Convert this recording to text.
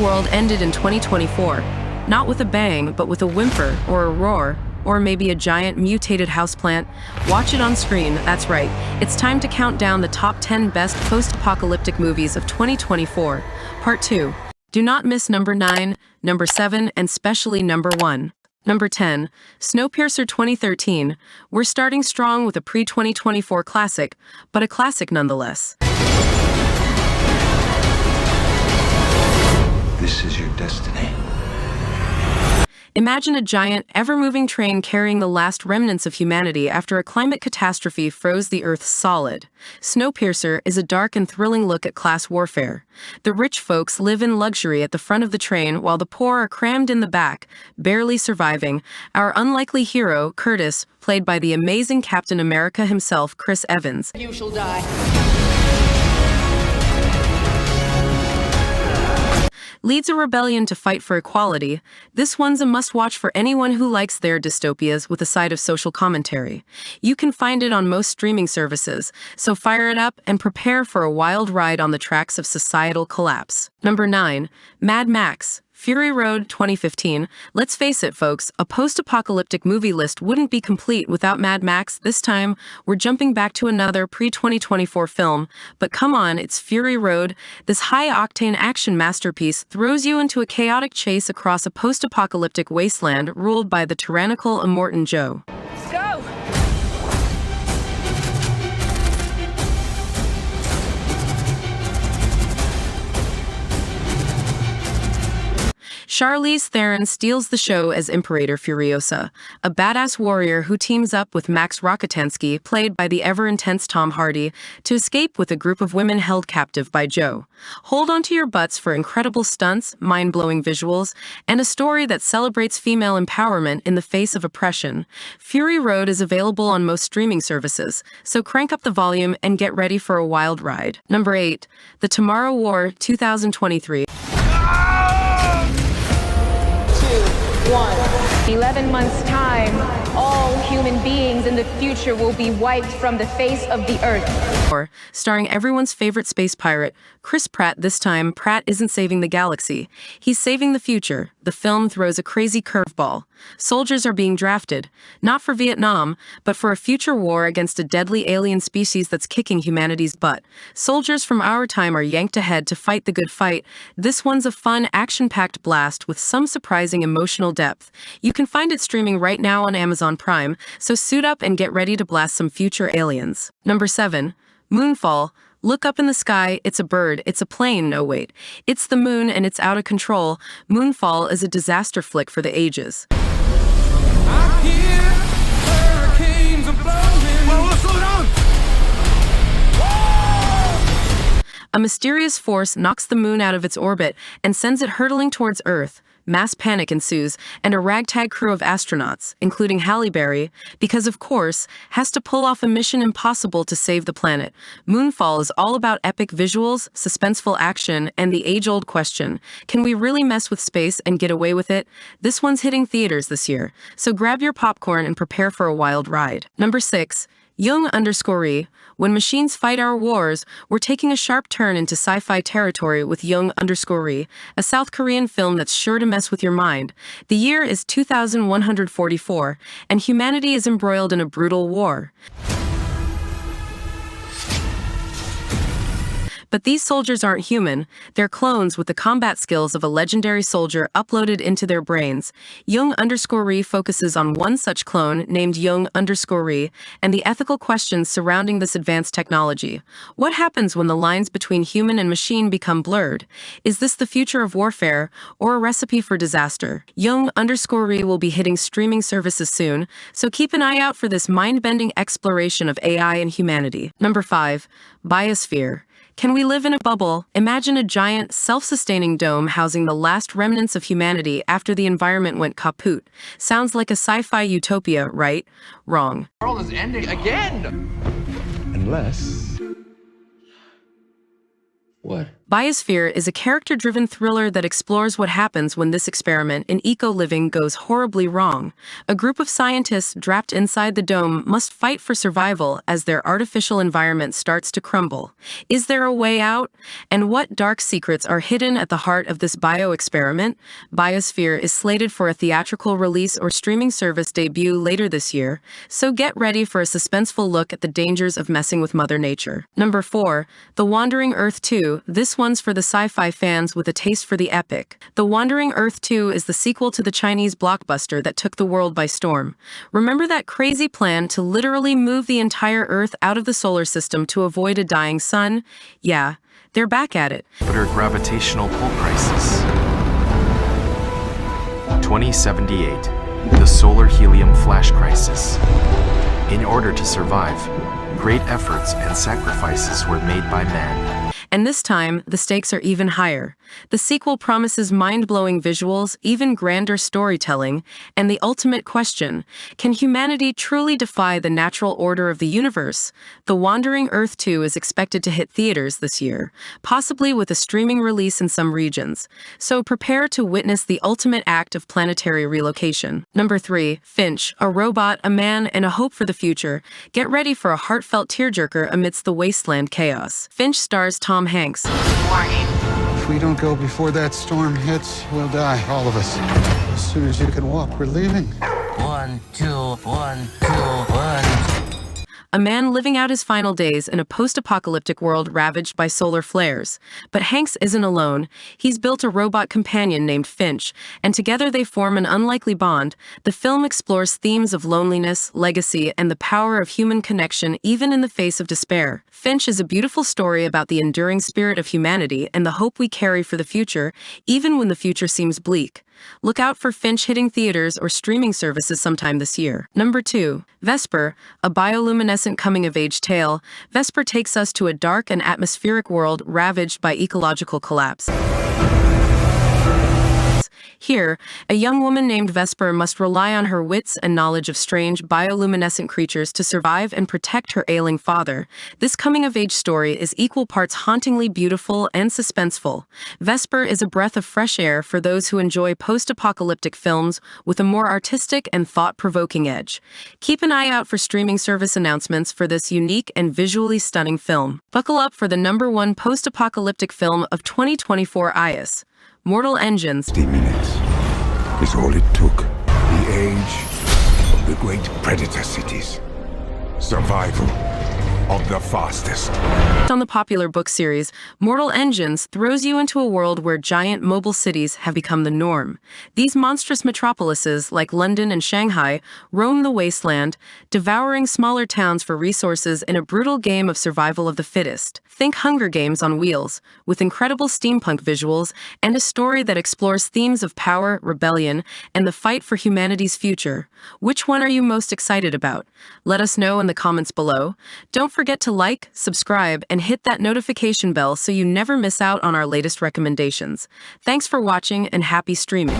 world ended in 2024? Not with a bang, but with a whimper or a roar, or maybe a giant mutated houseplant. Watch it on screen, that's right. It's time to count down the top 10 best post-apocalyptic movies of 2024. Part 2. Do not miss number 9, number 7, and especially number 1. Number 10, Snowpiercer 2013. We're starting strong with a pre-2024 classic, but a classic nonetheless. This is your destiny. Imagine a giant, ever-moving train carrying the last remnants of humanity after a climate catastrophe froze the Earth solid. Snowpiercer is a dark and thrilling look at class warfare. The rich folks live in luxury at the front of the train while the poor are crammed in the back, barely surviving. Our unlikely hero, Curtis, played by the amazing Captain America himself, Chris Evans. You shall die. Leads a rebellion to fight for equality. This one's a must-watch for anyone who likes their dystopias with a side of social commentary. You can find it on most streaming services, so fire it up and prepare for a wild ride on the tracks of societal collapse. Number 9. Mad Max. Fury Road 2015. Let's face it, folks, a post-apocalyptic movie list wouldn't be complete without Mad Max. This time, we're jumping back to another pre-2024 film, but come on, it's Fury Road. This high-octane action masterpiece throws you into a chaotic chase across a post-apocalyptic wasteland ruled by the tyrannical Immortan Joe. Let's go! Charlize Theron steals the show as Imperator Furiosa, a badass warrior who teams up with Max Rokitansky, played by the ever-intense Tom Hardy, to escape with a group of women held captive by Joe. Hold on to your butts for incredible stunts, mind-blowing visuals, and a story that celebrates female empowerment in the face of oppression. Fury Road is available on most streaming services, so crank up the volume and get ready for a wild ride. Number 8. The Tomorrow War 2023. 11 months' time, all human beings in the future will be wiped from the face of the earth. Starring everyone's favorite space pirate, Chris Pratt. This time, Pratt isn't saving the galaxy. He's saving the future. The film throws a crazy curveball. Soldiers are being drafted, not for Vietnam, but for a future war against a deadly alien species that's kicking humanity's butt. Soldiers from our time are yanked ahead to fight the good fight. This one's a fun, action-packed blast with some surprising emotional depth. You can find it streaming right now on Amazon Prime, so suit up and get ready to blast some future aliens. Number 7. Moonfall. Look up in the sky, it's a bird, it's a plane, no wait. It's the moon and it's out of control. Moonfall is a disaster flick for the ages. I hear hurricanes are blowing. Whoa, slow down! Whoa! A mysterious force knocks the moon out of its orbit and sends it hurtling towards Earth. Mass panic ensues, and a ragtag crew of astronauts, including Halle Berry, because of course, has to pull off a mission impossible to save the planet. Moonfall is all about epic visuals, suspenseful action, and the age-old question, can we really mess with space and get away with it? This one's hitting theaters this year, so grab your popcorn and prepare for a wild ride. Number 6. Young_Re. When machines fight our wars, we're taking a sharp turn into sci-fi territory with Young_Re, a South Korean film that's sure to mess with your mind. The year is 2144, and humanity is embroiled in a brutal war. But these soldiers aren't human. They're clones with the combat skills of a legendary soldier uploaded into their brains. Young_Re focuses on one such clone named Young_Re and the ethical questions surrounding this advanced technology. What happens when the lines between human and machine become blurred? Is this the future of warfare or a recipe for disaster? Young_Re will be hitting streaming services soon, so keep an eye out for this mind-bending exploration of AI and humanity. Number 5. Biosphere. Can we live in a bubble? Imagine a giant, self-sustaining dome housing the last remnants of humanity after the environment went kaput. Sounds like a sci-fi utopia, right? Wrong. The world is ending again! Unless... What? Biosphere is a character-driven thriller that explores what happens when this experiment in eco-living goes horribly wrong. A group of scientists trapped inside the dome must fight for survival as their artificial environment starts to crumble. Is there a way out? And what dark secrets are hidden at the heart of this bio-experiment? Biosphere is slated for a theatrical release or streaming service debut later this year, so get ready for a suspenseful look at the dangers of messing with Mother Nature. Number 4. The Wandering Earth 2. This one's for the sci-fi fans with a taste for the epic. The Wandering Earth 2 is the sequel to the Chinese blockbuster that took the world by storm. Remember that crazy plan to literally move the entire Earth out of the solar system to avoid a dying sun? Yeah, they're back at it. Jupiter gravitational pull crisis. 2078. The solar helium flash crisis. In order to survive, great efforts and sacrifices were made by man. And this time, the stakes are even higher. The sequel promises mind-blowing visuals, even grander storytelling, and the ultimate question: can humanity truly defy the natural order of the universe? The Wandering Earth 2 is expected to hit theaters this year, possibly with a streaming release in some regions. So prepare to witness the ultimate act of planetary relocation. Number 3. Finch, a robot, a man, and a hope for the future. Get ready for a heartfelt tearjerker amidst the wasteland chaos. Finch stars Tom Hanks. If we don't go before that storm hits, we'll die, all of us. As soon as you can walk, we're leaving. 1, 2, 1, 2, 1. A man living out his final days in a post-apocalyptic world ravaged by solar flares. But Hanks isn't alone. He's built a robot companion named Finch, and together they form an unlikely bond. The film explores themes of loneliness, legacy, and the power of human connection even in the face of despair. Finch is a beautiful story about the enduring spirit of humanity and the hope we carry for the future, even when the future seems bleak. Look out for Finch hitting theaters or streaming services sometime this year. Number 2. Vesper, a bioluminescent coming-of-age tale. Vesper takes us to a dark and atmospheric world ravaged by ecological collapse. Here, a young woman named Vesper must rely on her wits and knowledge of strange bioluminescent creatures to survive and protect her ailing father. This coming-of-age story is equal parts hauntingly beautiful and suspenseful. Vesper is a breath of fresh air for those who enjoy post-apocalyptic films with a more artistic and thought-provoking edge. Keep an eye out for streaming service announcements for this unique and visually stunning film. Buckle up for the number 1 post-apocalyptic film of 2024 IS. Mortal Engines. 50 minutes is all it took. The age of the great predator cities. Survival of the fastest. On the popular book series, Mortal Engines throws you into a world where giant mobile cities have become the norm. These monstrous metropolises, like London and Shanghai, roam the wasteland, devouring smaller towns for resources in a brutal game of survival of the fittest. Think Hunger Games on wheels, with incredible steampunk visuals and a story that explores themes of power, rebellion, and the fight for humanity's future. Which one are you most excited about? Let us know in the comments below. Don't forget to like, subscribe, and hit that notification bell so you never miss out on our latest recommendations. Thanks for watching and happy streaming.